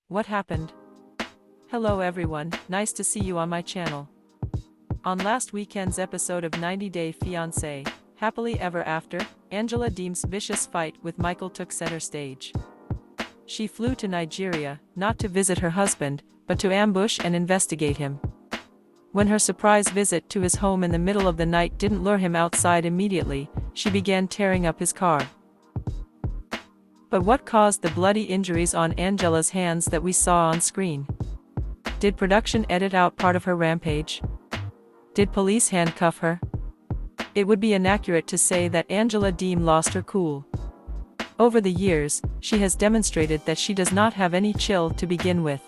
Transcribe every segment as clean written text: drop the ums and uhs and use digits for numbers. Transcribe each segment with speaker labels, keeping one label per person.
Speaker 1: What happened? Hello everyone, nice to see you on my channel. On last weekend's episode of 90 Day Fiance, Happily Ever After, Angela Deem's vicious fight with Michael took center stage. She flew to Nigeria, not to visit her husband, but to ambush and investigate him. When her surprise visit to his home in the middle of the night didn't lure him outside immediately, she began tearing up his car. But what caused the bloody injuries on Angela's hands that we saw on screen? Did production edit out part of her rampage? Did police handcuff her? It would be inaccurate to say that Angela Deem lost her cool. Over the years, she has demonstrated that she does not have any chill to begin with.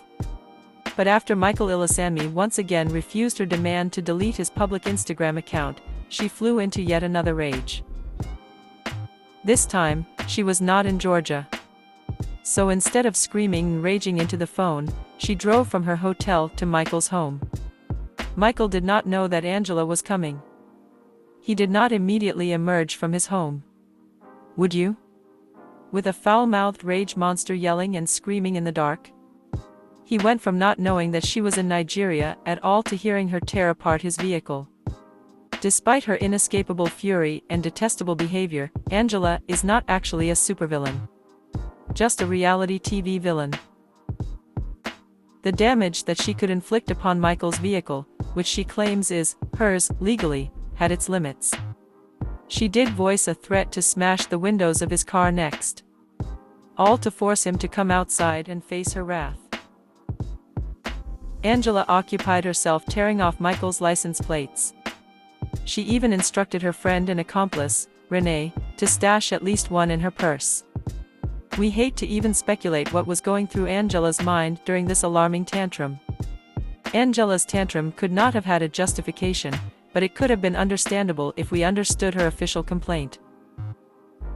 Speaker 1: But after Michael Ilisanmi once again refused her demand to delete his public Instagram account, she flew into yet another rage. This time, she was not in Georgia. So instead of screaming and raging into the phone, she drove from her hotel to Michael's home. Michael did not know that Angela was coming. He did not immediately emerge from his home. Would you? With a foul-mouthed rage monster yelling and screaming in the dark? He went from not knowing that she was in Nigeria at all to hearing her tear apart his vehicle. Despite her inescapable fury and detestable behavior, Angela is not actually a supervillain. Just a reality TV villain. The damage that she could inflict upon Michael's vehicle, which she claims is hers legally, had its limits. She did voice a threat to smash the windows of his car next. All to force him to come outside and face her wrath. Angela occupied herself tearing off Michael's license plates. She even instructed her friend and accomplice, Renee, to stash at least one in her purse. We hate to even speculate what was going through Angela's mind during this alarming tantrum. Angela's tantrum could not have had a justification, but it could have been understandable if we understood her official complaint.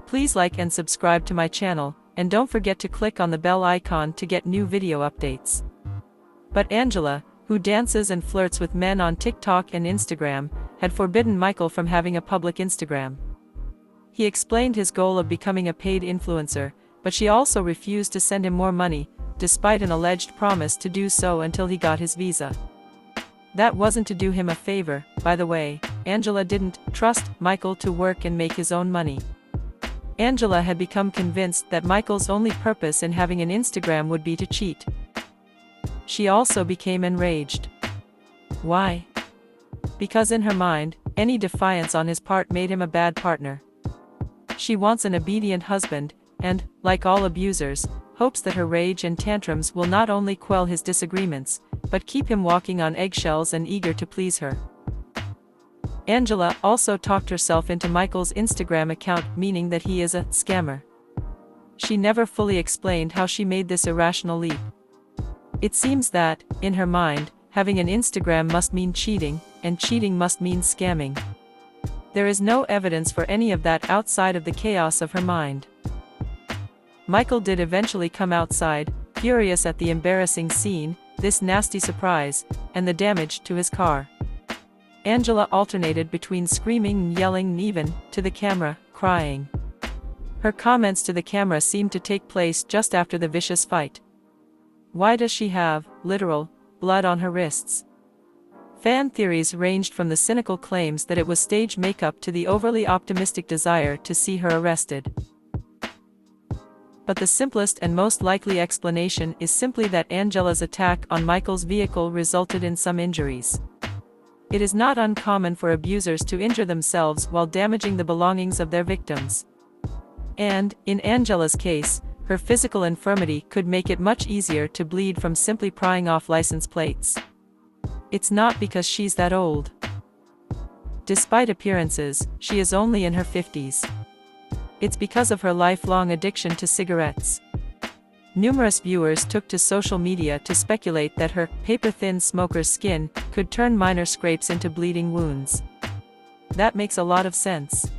Speaker 1: Please like and subscribe to my channel, and don't forget to click on the bell icon to get new video updates. But Angela, who dances and flirts with men on TikTok and Instagram, had forbidden Michael from having a public Instagram. He explained his goal of becoming a paid influencer, but she also refused to send him more money, despite an alleged promise to do so until he got his visa. That wasn't to do him a favor, by the way. Angela didn't trust Michael to work and make his own money. Angela had become convinced that Michael's only purpose in having an Instagram would be to cheat. She also became enraged. Why? Because in her mind, any defiance on his part made him a bad partner. She wants an obedient husband, and, like all abusers, hopes that her rage and tantrums will not only quell his disagreements, but keep him walking on eggshells and eager to please her. Angela also talked herself into Michael's Instagram account, meaning that he is a scammer. She never fully explained how she made this irrational leap. It seems that, in her mind, having an Instagram must mean cheating, and cheating must mean scamming. There is no evidence for any of that outside of the chaos of her mind. Michael did eventually come outside, furious at the embarrassing scene, this nasty surprise, and the damage to his car. Angela alternated between screaming and yelling and even, to the camera, crying. Her comments to the camera seemed to take place just after the vicious fight. Why does she have, literal, blood on her wrists? Fan theories ranged from the cynical claims that it was stage makeup to the overly optimistic desire to see her arrested. But the simplest and most likely explanation is simply that Angela's attack on Michael's vehicle resulted in some injuries. It is not uncommon for abusers to injure themselves while damaging the belongings of their victims. And, in Angela's case, her physical infirmity could make it much easier to bleed from simply prying off license plates. It's not because she's that old. Despite appearances, she is only in her 50s. It's because of her lifelong addiction to cigarettes. Numerous viewers took to social media to speculate that her paper-thin smoker's skin could turn minor scrapes into bleeding wounds. That makes a lot of sense.